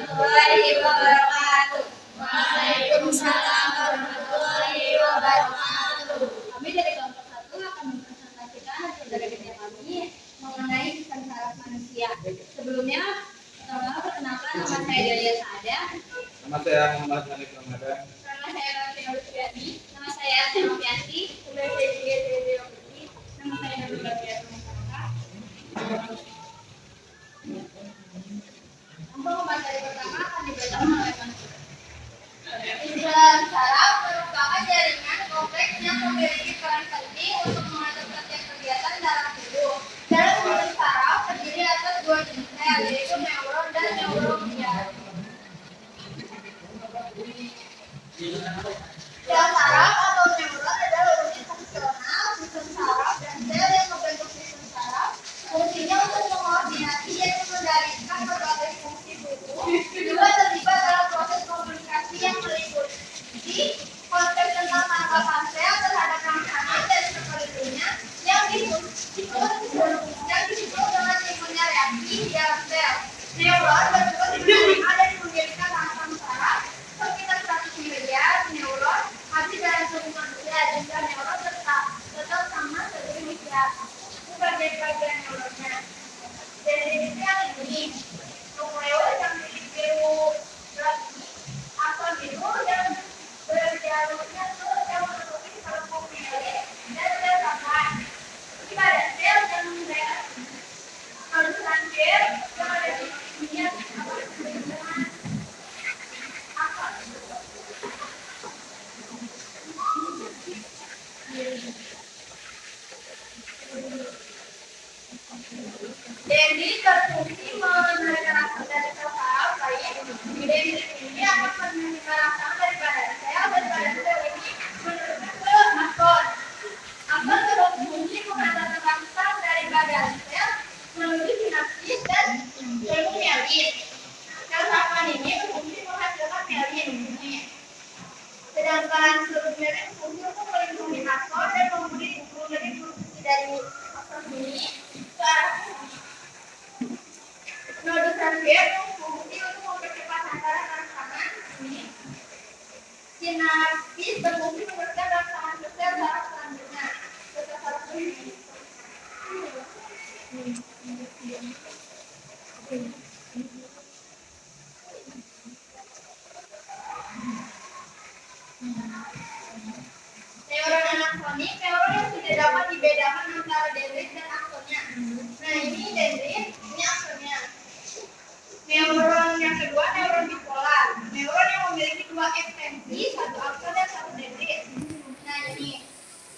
warahmatullahi wabarakatuh. Waalaikumsalam warahmatullahi wabarakatuh. Kami dari kelompok 1 akan mempresentasikan hasil dari kerja kami mengenai sistem saraf manusia. Sebelumnya, pertama perkenalkan nama saya Delia Saada. Nama saya Muhammad Manik Ramadan. Nama saya Raffi Nurfiani. Nama saya Senopianti. Nama saya Julia Dewi. Nama saya Nabil Bagian Masyarakat. Untuk materi pertama akan dibacakan oleh Mansur. Sistem saraf merupakan jaringan kompleks yang memiliki peran penting untuk mengatur setiap kegiatan dalam tubuh. Dalam sistem saraf terdiri atas dua jenis sel, yaitu neuron dan neuroglia. Sel saraf atau neuron adalah unit fungsional sistem saraf dan sel yang membentuk sistem saraf. Fungsinya untuk mengoordinasi dan mengendalikan berbagai fungsi tubuh. Juga terlibat dalam proses komunikasi yang meliputi konsep tentang tanggapan sel terhadap rangsangan dan sekelilingnya yang disebut dengan timbulnya reaksi di dalam sel. Neuron berbentuk sederhana dan memiliki rangsang saraf sekitar 100 miliar neuron habis dalam tubuh manusia. Jumlah neuron tetap sama seperti miliar. Sebagai bagian neuronnya. Dari ini yang ini, nukleus yang biru lagi, akson biru yang berjalurnya ke sel menutupi saraf mielin dan sel sambungan. Pada sel yang reaksi, halusan sel yang ada di dunia dengan akson. Dendrit berfungsi menarik rangsangan dari sel saraf lain. Dendrit ini akan menerima rangsangan dari badan sel dan badan sel ini menuju ke akson. Akson berfungsi mengantarkan rangsang dari badan sel menuju sinapsis dan sel mielin. Sel saraf ini berfungsi menghasilkan mielin. Sedangkan sel mielin berfungsi untuk melindungi akson dan memberi fungsi dari akson ini ke arah nodus transfer berfungsi untuk mempercepat hantaran rangsangan ini. Sinapsis berfungsi meneruskan rangsangan ke sel saraf selanjutnya. Ke sel saraf ini. Neuron anaksonik, neuron yang tidak dapat dibedakan antara dendrit dan aksonnya. Nah, ini dendrit, ini aksonnya. Neuron yang kedua, neuron bipolar. Neuron yang memiliki dua ekstensi, satu akson dan satu dendrit. Nah, ini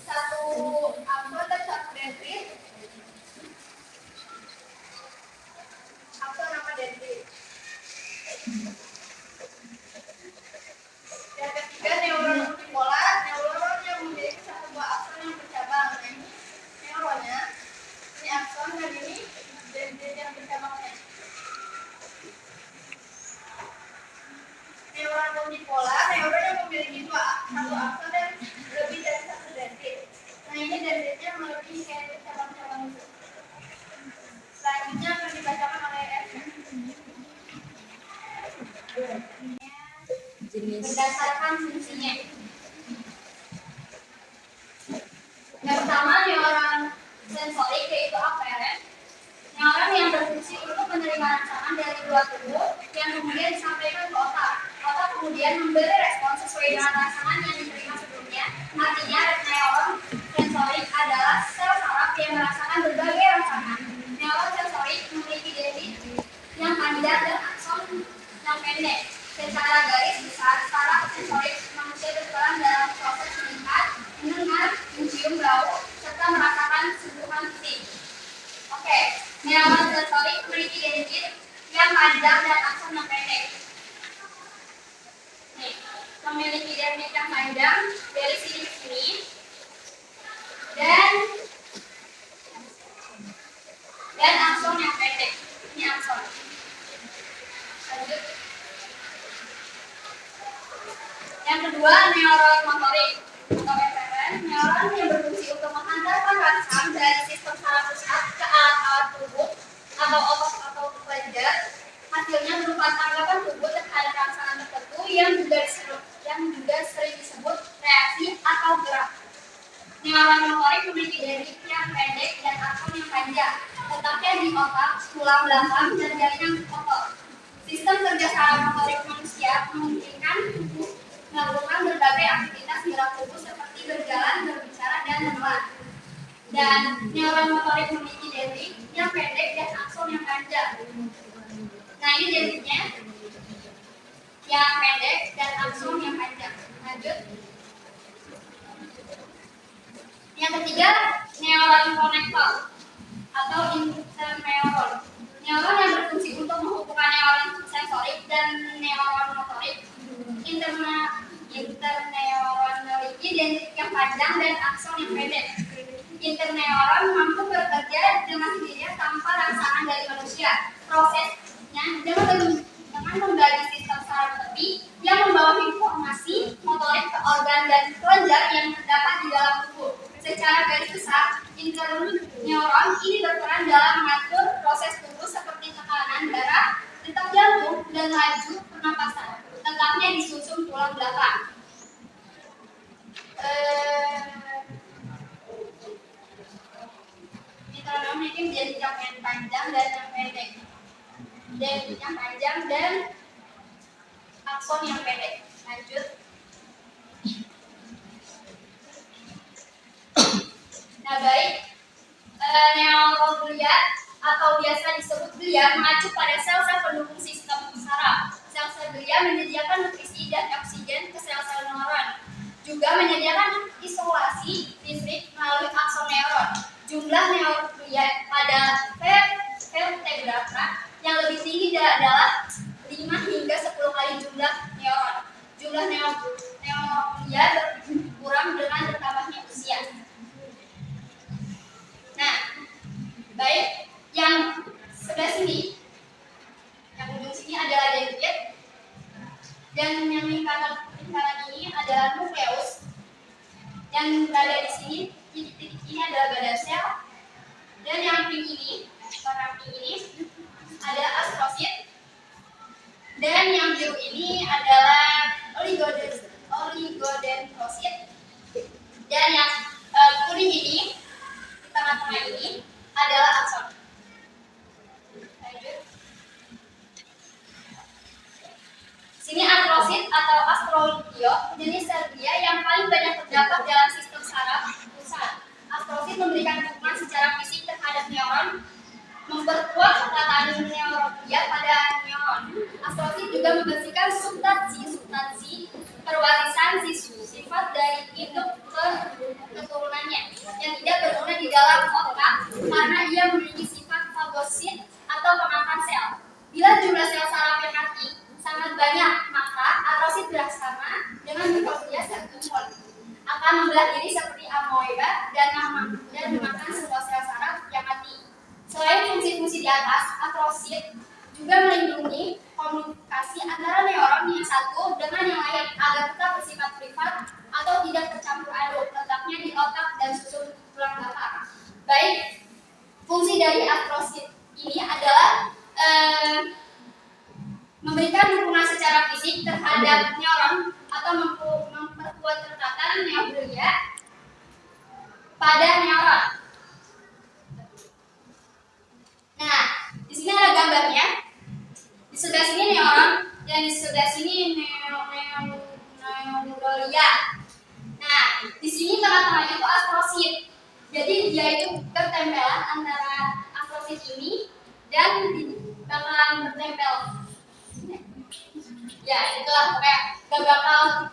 satu akson dan satu dendrit. Akson sama dendrit. Yang ketiga, neuron unipolar. Neuron yang memiliki satu buah akson yang bercabang. Nah, ini neuronnya, ini akson dan ini dendrit yang bercabangnya. Neuron unipolar, neuron yang memiliki satu akson dan lebih dari satu dendrit. Nah, ini dendritnya melebihi kayak cabang-cabang itu. Selanjutnya akan dibacakan oleh F. Berdasarkan fungsinya. Yang pertama, neuron sensorik, yaitu aferen. Neuron yang berfungsi untuk menerima rangsangan dari luar tubuh yang kemudian disampaikan ke otak. Otak kemudian memberi respon sesuai dengan rangsangan yang diterima sebelumnya. Artinya, neuron sensorik adalah sel saraf yang merasakan berbagai rangsangan. Neuron sensorik memiliki dendrit yang panjang dan akson yang pendek. Secara garis besar, saraf sensorik manusia berperan dalam proses melihat, mendengar, mencium bau, serta merasakan sentuhan fisik. Oke, neuron sensorik memiliki dendrit yang panjang dan akson yang pendek. Nih, memiliki dendrit yang panjang dari sini ke sini, dan akson yang pendek. Ini akson. Lanjut. Yang kedua, neuron motorik atau eferen. Neuron yang berfungsi untuk menghantarkan rangsang dari sistem saraf pusat ke alat-alat tubuh atau otot atau kelenjar hasilnya berupa tanggapan tubuh terhadap rangsangan tertentu yang juga sering disebut reaksi atau gerak. Neuron motorik memiliki dendrit yang pendek dan akson yang panjang, letaknya di otak, tulang belakang, dan jaringan otot. Sistem kerja saraf motorik manusia memungkinkan tubuh melakukan berbagai aktivitas gerak tubuh seperti berjalan, berbicara, dan menelan. Dan neuron motorik memiliki dendrit yang pendek dan akson yang panjang. Nah, ini dendritnya yang pendek dan akson yang panjang. Lanjut. Yang ketiga, neuron konektor atau interneuron. Neuron yang berfungsi untuk menghubungkan neuron sensorik dan neuron motorik. Interneuron memiliki dendrit yang panjang dan akson yang pendek. Interneuron mampu bekerja dengan sendirinya tanpa rangsangan dari manusia. Prosesnya dengan membagi sistem saraf tepi yang membawa informasi motorik ke organ dan kelenjar yang terdapat di dalam tubuh. Secara garis besar, interneuron ini berperan dalam mengatur proses tubuh seperti tekanan darah, detak jantung, dan laju pernapasan. Letaknya di susum tulang belakang. Interneuron memiliki dendrit yang panjang dan yang pendek. Dendrit yang panjang dan akson yang pendek. Lanjut. Nah, baik. Neuroglia atau biasa disebut glia mengacu pada sel-sel pendukung sistem saraf. Sel-sel glia menyediakan nutrisi dan oksigen ke sel-sel neuron. Juga menyediakan isolasi listrik melalui akson neuron. Jumlah neuroglia pada vertebrata yang lebih tinggi adalah 5 hingga 10 kali jumlah neuron. Jumlah neuroglia berkurang dengan bertambahnya usia. Nah, baik, yang sebelah sini, yang ujung sini adalah dendrit, dan yang lingkaran ini adalah nukleus. Yang berada di sini, titik-titik ini adalah badan sel, dan yang pink ini, warna pink ini adalah astrosit, dan yang biru ini adalah oligodendrosit, dan yang kuning ini tengah-tengah ini adalah akson. Lanjut. Sini astrosit atau astroglio, jenis sel glia yang paling banyak terdapat dalam sistem saraf pusat. Astrosit memberikan dukungan secara fisik terhadap neuron, memperkuat ketaatan neuroglia pada neuron. Astrosit juga membersihkan substansi perwarisan sifat dari induk ke keturunannya yang tidak berguna di dalam otak karena ia memiliki sifat fagosit atau pemakan sel. Bila jumlah sel saraf yang mati sangat banyak, maka astrosit bersama dengan mikroglia sel tumor akan membelah diri seperti amoeba dan memakan semua sel saraf yang mati. Selain fungsi-fungsi di atas, astrosit juga melindungi komunikasi antara neuron yang satu dengan yang lain agar tetap bersifat privat atau tidak tercampur aduk. Letaknya di otak dan susun tulang belakang. Baik, fungsi dari astrosit ini adalah memberikan dukungan secara fisik terhadap neuron atau memperkuat rekatan neuroglia pada neuron. Nah, di sini ada gambarnya. Di sebelah sini neuron dan di sebelah sini neuroglia. Nah, di sini tengah-tengahnya itu astrosit. Jadi dia itu bertempelan antara astrosit ini dan bakalan bertempel. Ya, itulah kayak gak bakal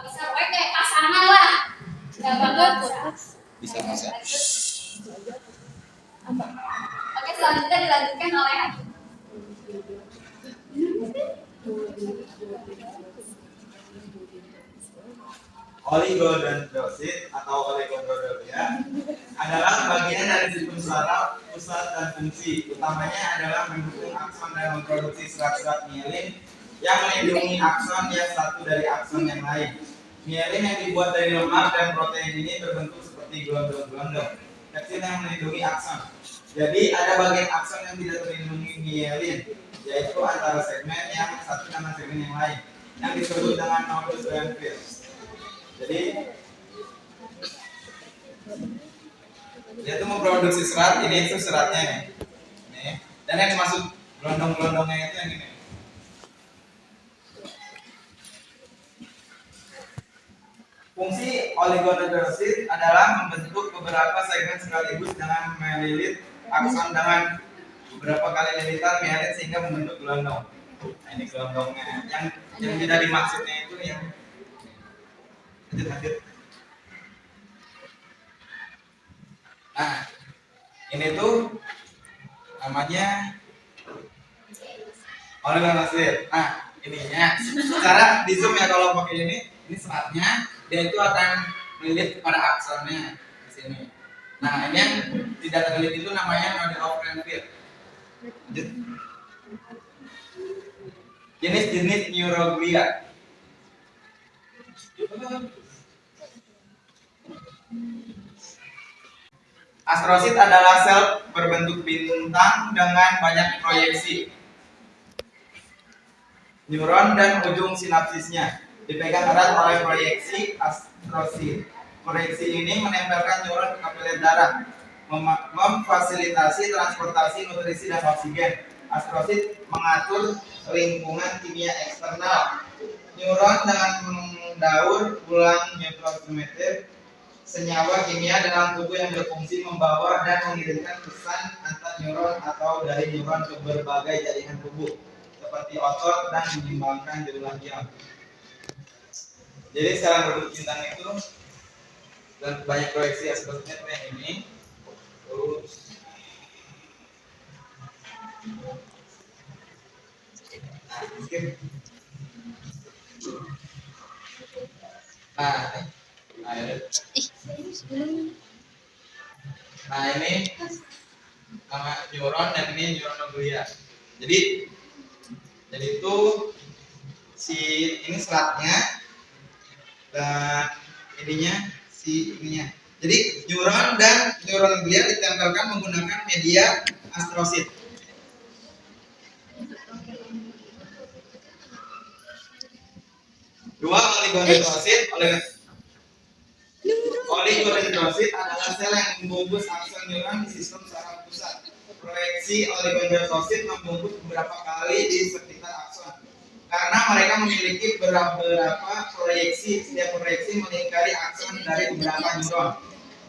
bisa, kayak pasangan lah. Gak bakal Bisa. Oke, selanjutnya dilanjutkan oleh Adi. Oligodendrosit atau oligodendrolia adalah bagian dari sistem saraf pusat dan fungsi utamanya adalah mendukung akson dan memproduksi serat-serat mielin yang melindungi akson yang satu dari akson yang lain. Mielin yang dibuat dari lemak dan protein ini berbentuk seperti gelondong-gelondong kecil yang melindungi akson. Jadi ada bagian akson yang tidak terlindungi mielin, yaitu antara segmen yang satu dengan segmen yang lain, yang disebut dengan nodus Renfield. Jadi dia itu memproduksi serat, ini itu seratnya nih. Dan yang dimaksud gelondong-gelondongnya itu yang ini. Fungsi oligodendrosit adalah membentuk beberapa segmen sekaligus dengan melilit akson dengan beberapa kali lilitan mielin sehingga membentuk gelondong. Nah, ini gelondongnya. Yang tidak dimaksudnya itu yang lanjut. Nah, ini tuh namanya oligodendrosit. Nah, ininya secara di zoom ya kalau pakai ini seratnya dia itu akan melilit pada aksonnya di sini. Nah, ini yang tidak terlilit itu namanya node of Renfield. Jenis-jenis neuroglia. Astrosit adalah sel berbentuk bintang dengan banyak proyeksi neuron dan ujung sinapsisnya dipegang erat oleh proyeksi astrosit. Proyeksi ini menempelkan neuron ke kapiler darah, memfasilitasi transportasi nutrisi dan oksigen. Astrosit mengatur lingkungan kimia eksternal. Neuron dengan mendaur ulang neurotransmitter, senyawa kimia dalam tubuh yang berfungsi membawa dan mengirimkan pesan antar neuron atau dari neuron ke berbagai jaringan tubuh seperti otot dan menyeimbangkan jumlah jam. Jadi secara berbentuk bintang itu dan banyak proyeksi astrosetnya itu yang ini. Terus nah ini nama neuron dan ini neuronoglia. Jadi itu si ini seratnya dan ininya si ininya. Jadi neuron dan neuronoglia ditempelkan menggunakan media astrosit. Dua oligodendrosit. Oligodendrosit adalah sel yang membungkus akson neuron di sistem saraf pusat. Proyeksi oligodendrosit membungkus beberapa kali di sekitar akson. Karena mereka memiliki beberapa proyeksi, setiap proyeksi melingkari akson dari beberapa neuron.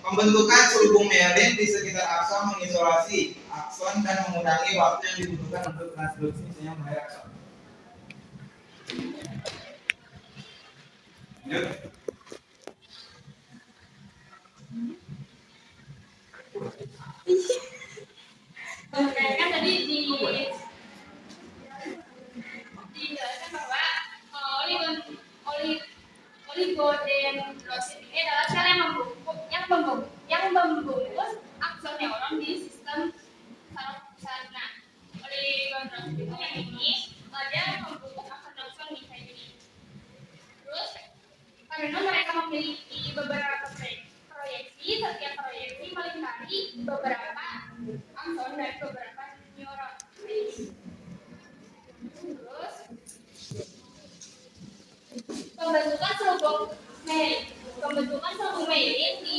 Pembentukan selubung mielin di sekitar akson mengisolasi akson dan mengurangi waktu yang dibutuhkan untuk transduksi sinyal mengenai akson. Lanjut. Kan tadi dijelaskan bahwa oligodendrosit ini adalah sel yang membungkus akson neuron di sistem saraf pusat. Nah, oligodendrosit itu yang ini dia membungkus akson di kayak gini. Terus karena mereka memiliki beberapa proyeksi, setiap proyeksi melingkari beberapa akson dan beberapa neuron. Terus pembentukan selubung mielin di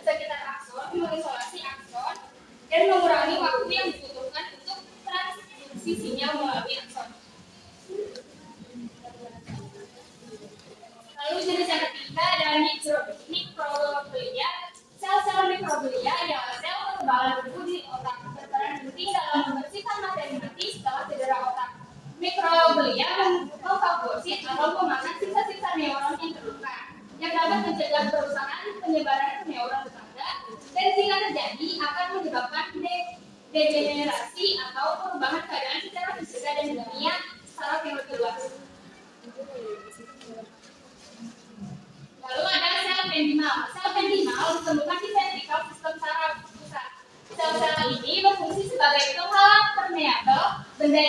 sekitar akson mengisolasi akson dan mengurangi waktu yang dibutuhkan untuk transduksi sinyal melalui akson. Lalu jenis yang ketiga adalah mikroglia. Sel-sel mikroglia adalah sel kekebalan tubuh di otak, berperan penting dalam membersihkan materi mati setelah cedera otak. Mikroglia memfagosit atau memakan sisa-sisa neuron yang terluka, yang dapat mencegah kerusakan penyebaran ke neuron tetangga, dan jika terjadi akan menyebabkan degenerasi atau perubahan keadaan secara fisik dan ilmiah saraf yang lebih luas. Lalu ada sel pendimal. Sel pendimal ditemukan di ventrikel sistem saraf pusat. Sel-sel ini berfungsi sebagai penghalang permeabel, benda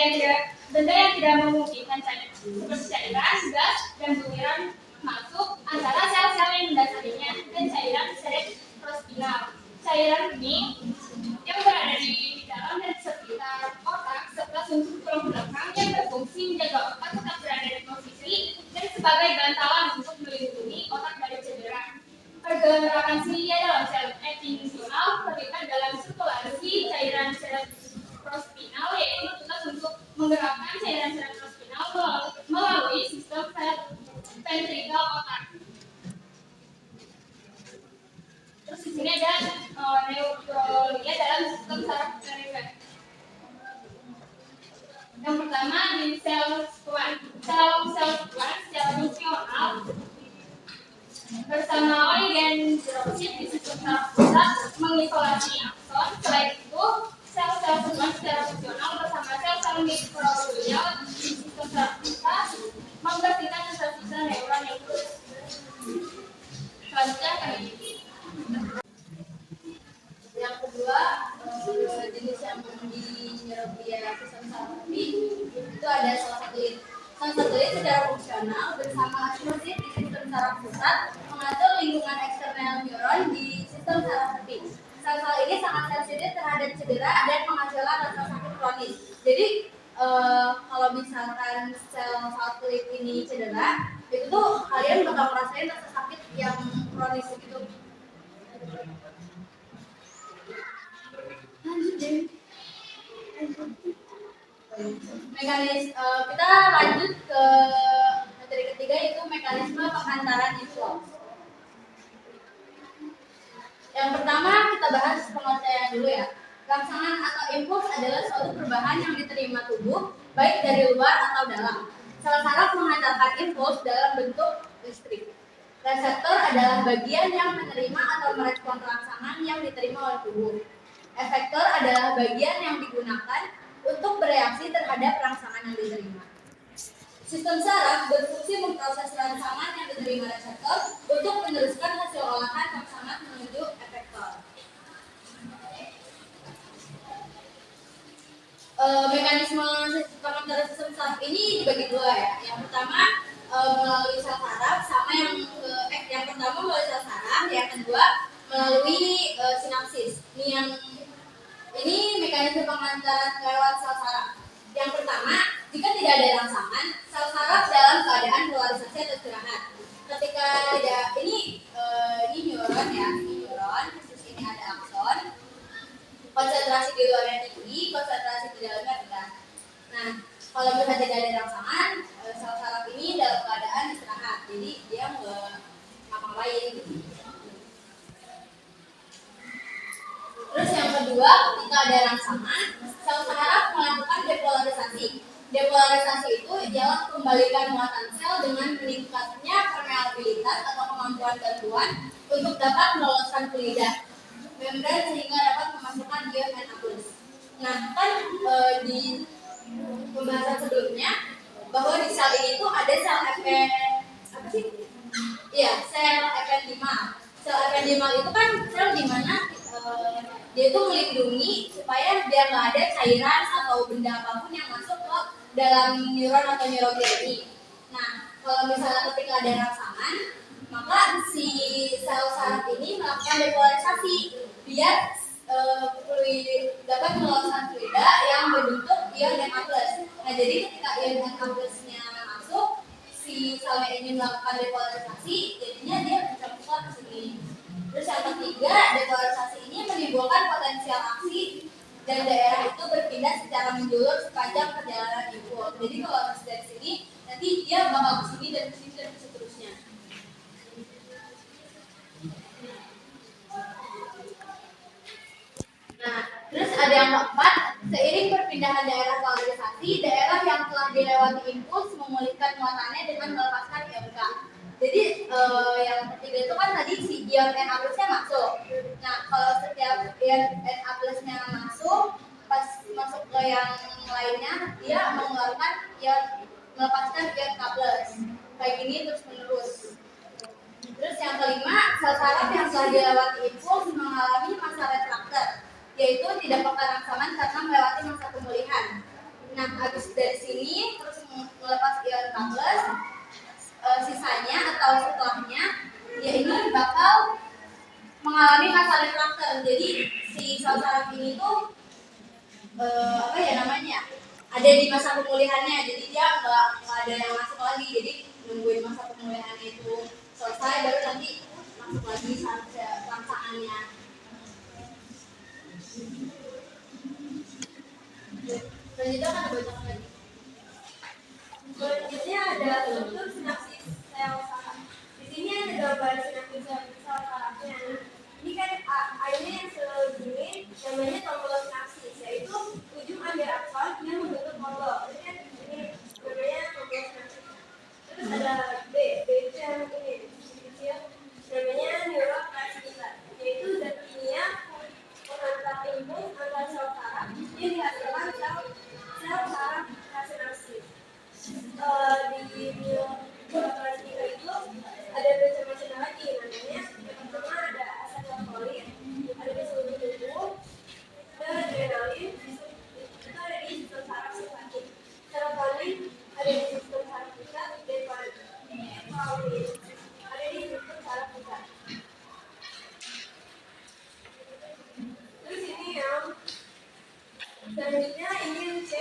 yang tidak memungkinkan seperti cairan, gas, dan butiran masuk antara sel-sel yang mendasarinya dan cairan cerebrospinal. Cairan ini yang yang berada di dalam dan sekitar otak serta sumsum tulang belakang yang berfungsi menjaga otak tetap berada di posisi dan sebagai bantalan untuk melindungi otak dari cedera. Pergerakan silia dalam sel epifisial terlibat dalam sirkulasi cairan cerebrospinal, yaitu bertugas untuk menggerakkan cairan cerebrospinal melalui sistem ventrikal otak. Terus di sini ada neurologia dalam sistem saraf perifer. Yang pertama di sel sekuan secara fungsional bersama oligodendrosit di sistem saraf pusat mengisolasi akson. Selain itu, sel-sel sekuan secara fungsional bersama sel-sel mikroglial di sistem saraf pusat membersihkan sisa-sisa neuron yang buruk. Selanjutnya kami Yang kedua, jenis yang dinyerap via sistem saraf itu ada salah satunya secara fungsional bersama astrosit di sistem saraf pusat mengatur lingkungan eksternal neuron di sistem saraf tepi. Sel-sel ini sangat sensitif terhadap cedera dan menghasilkan rasa sakit kronis. Jadi kalau misalkan sel satelit ini cedera, itu tuh kalian bakal ngerasain rasa sakit yang kronis gitu. Kita lanjut ke materi ketiga, yaitu mekanisme pengantaran influx. Yang pertama kita bahas pengertian dulu ya. Rangsangan atau impuls adalah suatu perubahan yang diterima tubuh baik dari luar atau dalam. Sel saraf menghantarkan impuls dalam bentuk listrik. Reseptor adalah bagian yang menerima atau merespon rangsangan yang diterima oleh tubuh. Efektor adalah bagian yang digunakan untuk bereaksi terhadap rangsangan yang diterima. Sistem saraf berfungsi memproses rangsangan yang diterima reseptor untuk meneruskan hasil olahan rangsangan menuju efektor. Mekanisme pengantaran sistem saraf ini dibagi dua ya. Yang pertama melalui sel saraf, sama yang pertama melalui sel saraf, yang kedua melalui sinapsis. Ini mekanisme pengantaran lewat sel saraf. Yang pertama, jika tidak ada rangsangan, sel saraf dalam keadaan polarisasi atau istirahat. Ketika tidak, ini neuron ya, ini neuron, terus ini ada akson. Konsentrasi di luarnya tinggi, konsentrasi di dalamnya rendah. Nah, kalau misalnya tidak ada rangsangan, sel saraf ini dalam keadaan istirahat, jadi dia nggak ngapa-ngapain. Terus yang kedua, ketika ada rangsangan, sel saraf melakukan depolarisasi. Depolarisasi itu ialah kembalikan muatan sel dengan meningkatnya permeabilitas atau kemampuan bantuan untuk dapat meloloskan ke lidah membran sehingga dapat memasukkan ion Na+. Nah, kan di pembahasan sebelumnya bahwa di sel ini tuh ada sel sel ependimal. Sel ependimal itu kan sel di mana dia itu melindungi supaya biar nggak ada cairan atau benda apapun yang masuk ke dalam neuron atau neuroglial ini. Nah, kalau misalnya ketika ada rangsangan, maka si sel saraf ini melakukan depolarisasi biar dapat meloloskan fluida yang berbentuk ion Na+. Nah, jadi ketika ion Na+-nya masuk, si selnya ini melakukan depolarisasi, jadinya dia mencampur ke sini. Terus yang ketiga, depolarisasi ini menimbulkan potensial aksi dan daerah itu berpindah secara menjulur sepanjang perjalanan impuls. Jadi kalau harus dari sini, nanti dia bakal ke sini dan ke sini dan seterusnya. Nah, terus ada yang keempat, seiring perpindahan daerah polarisasi, daerah yang telah dilewati impuls memulihkan muatannya dengan melepaskan ion K. Jadi yang ketiga itu kan tadi si ion Na+-nya masuk. Nah, kalau setiap ion Na+-nya masuk, pas masuk ke yang lainnya, dia mengeluarkan melepaskan ion K+. Kayak gini terus menerus. Terus yang kelima, sel saraf yang telah dilewati impuls mengalami masa refraktor, yaitu tidak peka rangsangan karena melewati masa pemulihan. Nah, habis dari sini terus melepas ion K+, sisanya atau setelahnya dia ini bakal mengalami masa refraktor. Jadi si sel saraf ini tuh apa ya namanya? Ada di masa pemulihannya, jadi dia nggak ada yang masuk lagi, jadi nungguin masa pemulihannya itu selesai baru nanti masuk lagi rangsaannya. Selanjutnya kan dibacakan lagi. Selanjutnya ada struktur sinapsis sel saraf. Di sini ada gambar sinapsis sel sarafnya. Ini kan airnya yang segini namanya tombol sinapsis, yaitu ujung akhir akson yang membentuk tombol. Jadi kan ini namanya tombol sinapsis. Terus ada B itu yang ini kecil namanya neurotransmitter, yaitu zat kimia pengantar imun antar sel saraf yang dihasilkan sel saraf prasinapsis. Di neurotransmitter itu ada macam-macam lagi, namanya yang pertama ada asetilkolin, ada di seluruh tubuh, ada adrenalin, itu ada di sistem saraf simpatik, serotonin ada di sistem saraf pusat, dan dopamin ada di sistem saraf pusat. Terus ini yang selanjutnya ini yang C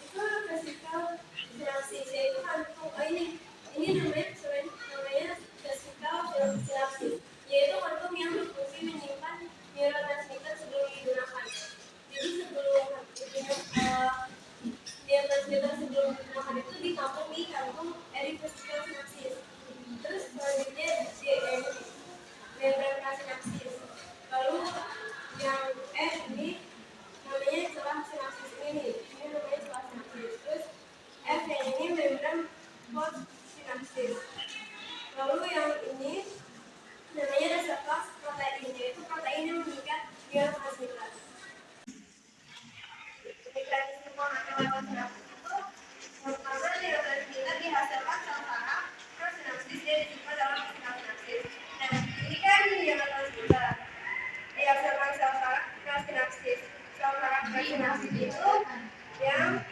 itu vesikel sinapsis, yaitu kantung ini namanya vesikel sinapsis, yaitu kantung yang berfungsi menyimpan neurotransmitter sebelum digunakan. Jadi sebelum neurotransmitter sebelum digunakan itu ditampung di kantung vesikel sinapsis. Terus selanjutnya membran prasinapsis. Lalu yang ini namanya celah sinapsis ini namanya celah sinapsis. Terus F yang ini membran postsinapsis. Lalu yang ini namanya reseptor protein, yaitu protein yang mengikat neurotransmitter. Mekanisme penghasilan sinapsis itu pertama neurotransmitter dihasilkan sel saraf, terus sinapsis dia disimpan dalam vesikel sinapsis. Nah, ini kan neurotransmitter dihasilkan sel saraf prasinapsis. Sel saraf prasinapsis itu yang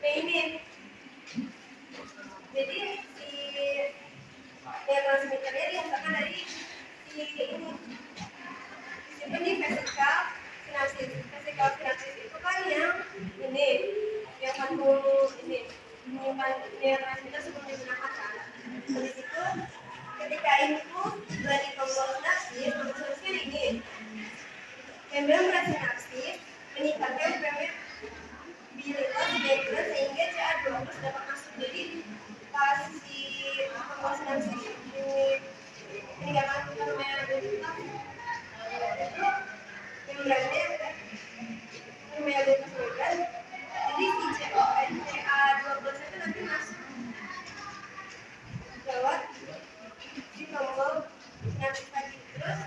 ini. Jadi si neurotransmitternya dihasilkan dari si ini. Disimpan di vesikel sinapsis. Vesikel sinapsis itu kan yang ini, yang kantung ini, menyimpan neurotransmitter sebelum digunakan kan. Habis itu ketika ini tuh dari tombol sinapsis, tombol sinapsisnya ini membran prasinapsis meningkatkan permeabilitas membran sehingga Ca2+ dapat masuk. Jadi pas si tombol sinapsis ini meningkatkan permeabilitas itu membrannya permeabilitas membran, jadi si Ca2+ itu nanti masuk lewat di tombol sinapsis tadi. Terus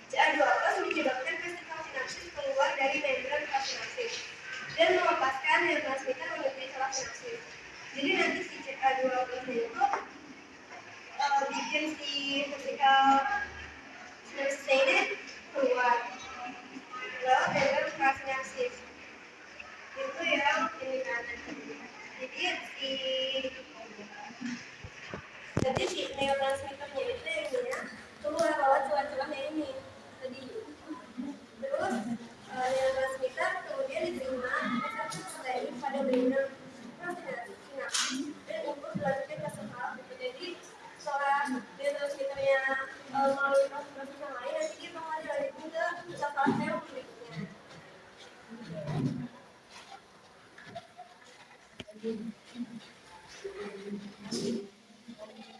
Ca2+ menyebabkan vesikel sinapsis keluar dari membran prasinapsis dan melepaskan neurotransmitter menuju celah sinapsis. Jadi nanti si Ca2+ itu bikin si vesikel sinapsis ini keluar lewat membran prasinapsis. Itu yang ini kan. Jadi si neurotransmitternya itu yang ini ya, keluar lewat celah-celahnya ini tadi. Terus neurotransmitter kemudian diterima reseptor protein pada membran prasinapsis dan input selanjutnya ke sel saraf. Jadi setelah neurotransmitternya melalui proses yang lain, nanti dia bakal dilanjutin ke sel saraf yang berikutnya.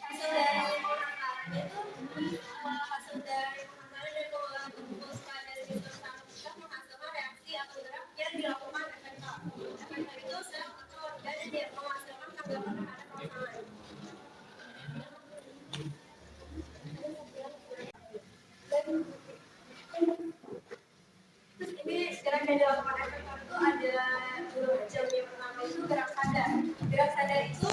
Hasil dari penghakalan itu hasil dari penghakalan dan pengolahan tubuh pada sistem saraf pusat menghasilkan reaksi atau gerak yang dilakukan efektor. Efektor itu sel atau organ yang menghasilkan tanggapan terhadap rangsangan. Terus ini gerak yang dilakukan efektor itu ada dua macam. Yang pertama itu gerak sadar. Gerak sadar itu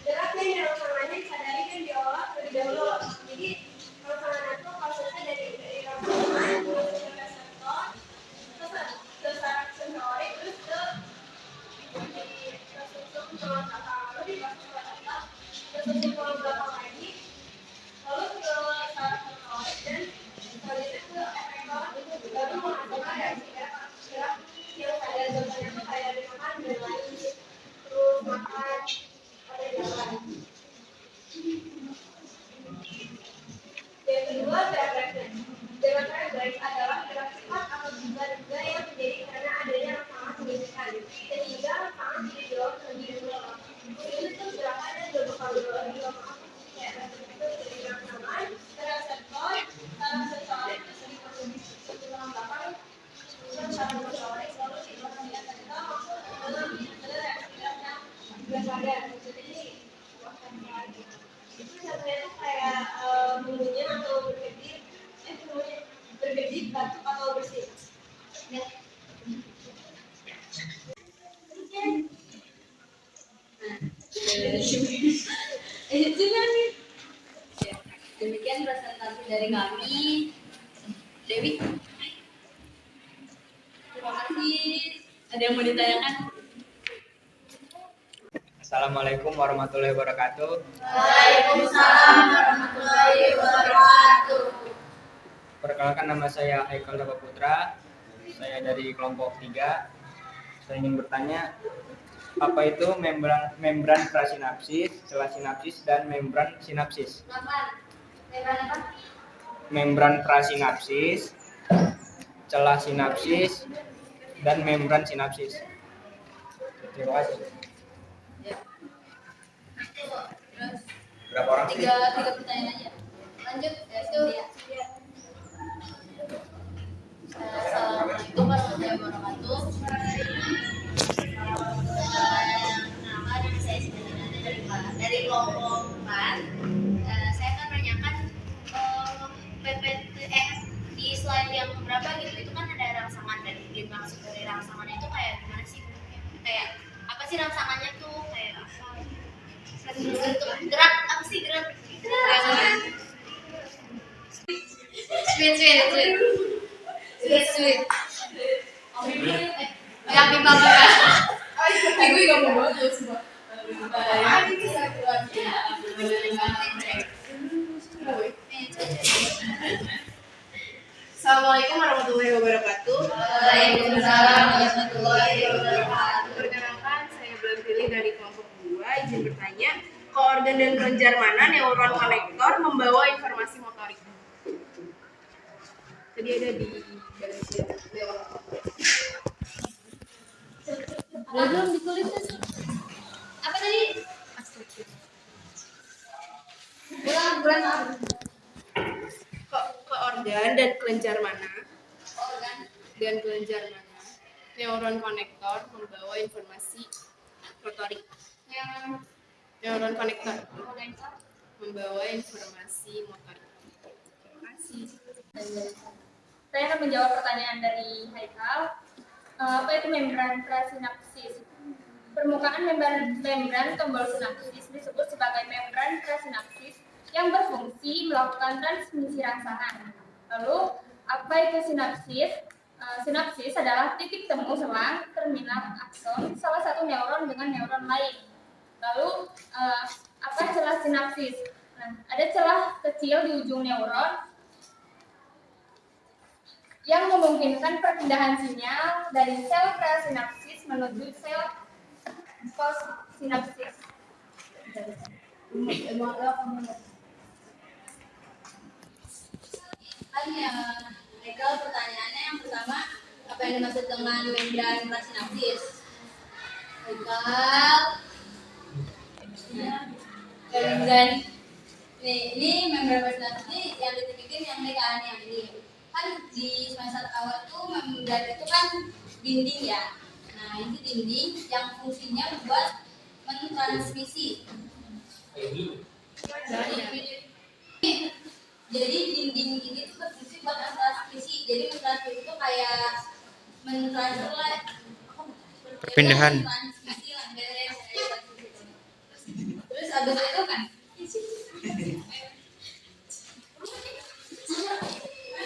gerak yang rangsangannya disadari dan diolah terlebih dahulu. Jadi rangsangan itu prosesnya dari rangsangan menuju ke reseptor, ke saraf sensorik, terus ke sumsum tulang belakang, lalu di sumsum tulang belakang, ke sumsum tulang belakang lagi, lalu ke juga yang terjadi karena adanya rangsangan signifikan sehingga rangsangan tidak jauh lebih dulu. Itu gerakan dan beberapa juga kayak dari rangsangan, reseptor, itu satunya tuh kayak bumbunya atau berkedip, berkedip batuk atau bersih. Ya. Itu nih. Ya, demikian presentasi dari kami. Dewi. Terima kasih. Ada yang mau ditanyakan? Assalamualaikum warahmatullahi wabarakatuh. Waalaikumsalam warahmatullahi wabarakatuh. Perkenalkan, nama saya Haikal Dava Putra. Saya dari kelompok 3. Saya ingin bertanya, apa itu membran prasinapsis, celah sinapsis, dan membran sinapsis? Membran apa? Membran prasinapsis, celah sinapsis, dan membran sinapsis. Terima kasih. Terus Berapa orang? tiga pertanyaan aja. Lanjut ya, itu ya. Assalamualaikum warahmatullahi wabarakatuh. Nama saya sebenarnya dari kelompok 4. Saya akan menanyakan PPT di slide yang berapa gitu, itu kan ada rangsangan, dan dimaksud dari rangsangan itu kayak gimana sih? Kayak apa sih rangsangannya tuh, kayak bentuk gerak, apa sih gerak? Sweet. Yang bimbang ya. Gue gak mau banget tuh semua. Assalamualaikum warahmatullahi wabarakatuh. Waalaikumsalam warahmatullahi wabarakatuh. Perkenalkan, saya Bulan Pilih dari kelompok 2. Izin bertanya, ke organ dan kelenjar mana neuron konektor membawa informasi motorik? Tadi ada di garis bawah. Belum ditulis. Apa tadi? Bulan Ke organ dan kelenjar mana? Organ. Dan kelenjar mana neuron konektor membawa informasi motorik? Yang Neuron konektor konektor. membawa informasi motorik. Terima kasih. Saya akan menjawab pertanyaan dari Haikal. Apa itu membran prasinapsis? Permukaan membran tombol sinapsis disebut sebagai membran prasinapsis yang berfungsi melakukan transmisi rangsangan. Lalu, apa itu sinapsis? Sinapsis adalah titik temu selang terminal akson salah satu neuron dengan neuron lain. Lalu, apa celah sinapsis? Nah, ada celah kecil di ujung neuron yang memungkinkan perpindahan sinyal dari sel prasinapsis menuju sel postsinapsis. Kan ya, Michael, pertanyaannya yang pertama, apa yang dimaksud dengan membran prasinapsis? Michael, membran. Ini membran prasinapsis ini yang dibikin yang mereka yang ini. Kan di semester awal tuh membran itu kan dinding ya. Nah, ini dinding yang fungsinya buat mentransmisi. Jadi dinding ini tuh berfungsi buat mentransmisi. Jadi mentransmisi itu kayak mentransfer lah. Perpindahan. Transmisi lah, beres. Terus abis itu kan.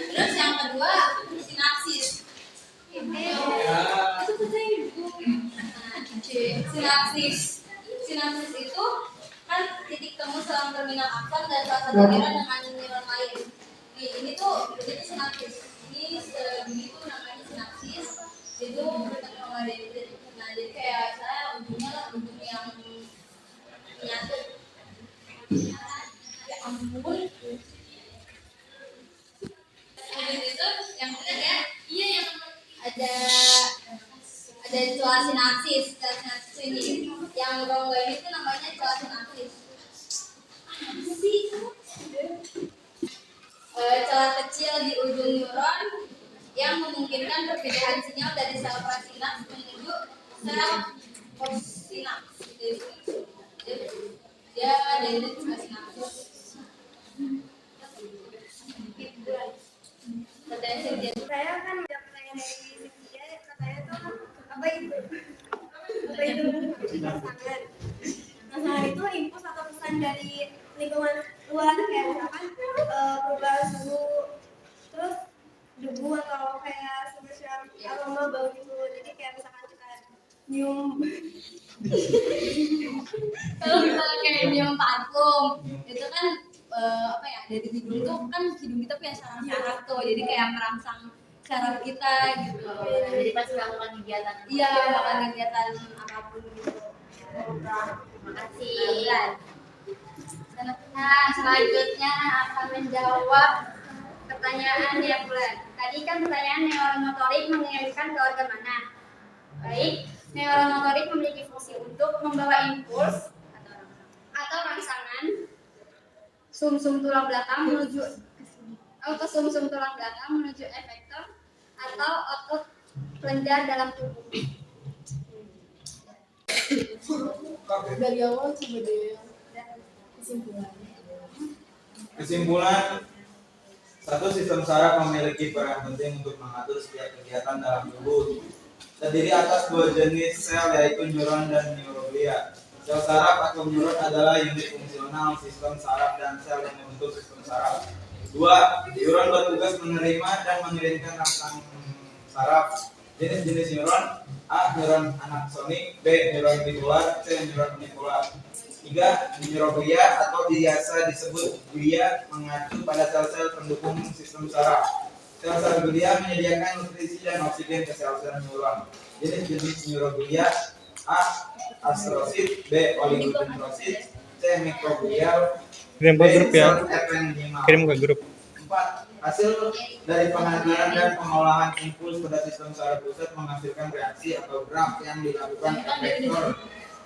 Terus yang kedua sinapsis. Sinapsis itu kan titik temu selang terminal akson dan salah satu neuron dengan neuron lain. Ini tuh jadi sinapsis. Ini tuh namanya sinapsis. Itu bertemu sama dendrit. Nah, jadi kayak saya ujungnya lah ujung yang menyatu. Ya ampun. Habis itu yang ketiga, iya yang ada celah sinapsis. Celah sinapsis ini yang rongga ini tuh namanya celah sinapsis. Celah kecil di ujung neuron yang memungkinkan perbedaan sinyal dari sel prasinaps menuju sel postsinaps. Dia dari celah sinapsis. Saya kan udah pertanyaan dari Cynthia, katanya tuh apa itu pasangan. Pasangan itu impuls atau pesan dari lingkungan luar kayak misalkan perubahan suhu, terus debu atau kayak semacam aroma bau gitu. Jadi kayak misalkan kita nyium Kalau misalnya kayak nyium parfum, itu kan apa ya, dari hidung itu kan hidung kita punya saraf-saraf tuh, jadi kayak merangsang saraf kita gitu. Jadi pas melakukan kegiatan. Iya, melakukan kegiatan apapun gitu. Terima kasih. Nah, selanjutnya akan menjawab pertanyaan ya Bulan. Tadi kan pertanyaan neuromotorik mengirimkan ke organ mana? Baik, neuromotorik memiliki fungsi untuk membawa impuls atau rangsangan sumsum tulang belakang menuju ke sumsum tulang belakang menuju efektor atau otot kelenjar dalam tubuh. Dari awal coba deh kesimpulan. Kesimpulan, satu sistem saraf memiliki peran penting untuk mengatur setiap kegiatan dalam tubuh. Terdiri atas dua jenis sel yaitu neuron dan neuroglia. Sel saraf atau neuron adalah unit fungsional sistem saraf dan sel yang membentuk sistem saraf. Dua, neuron bertugas menerima dan mengirimkan rangsangan saraf. Jenis-jenis neuron: A. Neuron anaksonik, B. Neuron tikular, C. Neuron unikular. Tiga, neuroglia atau biasa disebut glia mengacu pada sel-sel pendukung sistem saraf. Sel-sel glia menyediakan nutrisi dan oksigen ke sel-sel neuron. Jenis-jenis neuroglia: A. Astrosit, B. Oligodendrosit, C. Mikroglial, Kirim ke grup ya. ependymal. Kirim ke grup. 4. Hasil dari pengajaran dan pengolahan impuls pada sistem saraf pusat menghasilkan reaksi atau gerak yang dilakukan efektor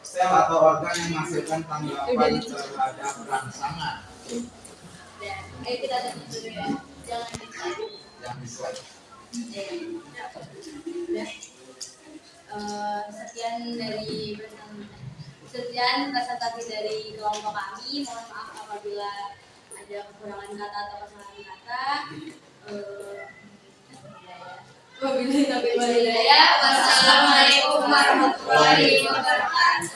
sel atau organ yang menghasilkan tanggapan terhadap rangsangan. Ayo kita tutup dulu ya. Jangan dislike. Yang dislike. Sekian presentasi dari kelompok kami. Mohon maaf apabila ada kekurangan kata atau kesalahan kata. Wabillahi taufiq wal hidayah. Wassalamualaikum warahmatullahi wabarakatuh.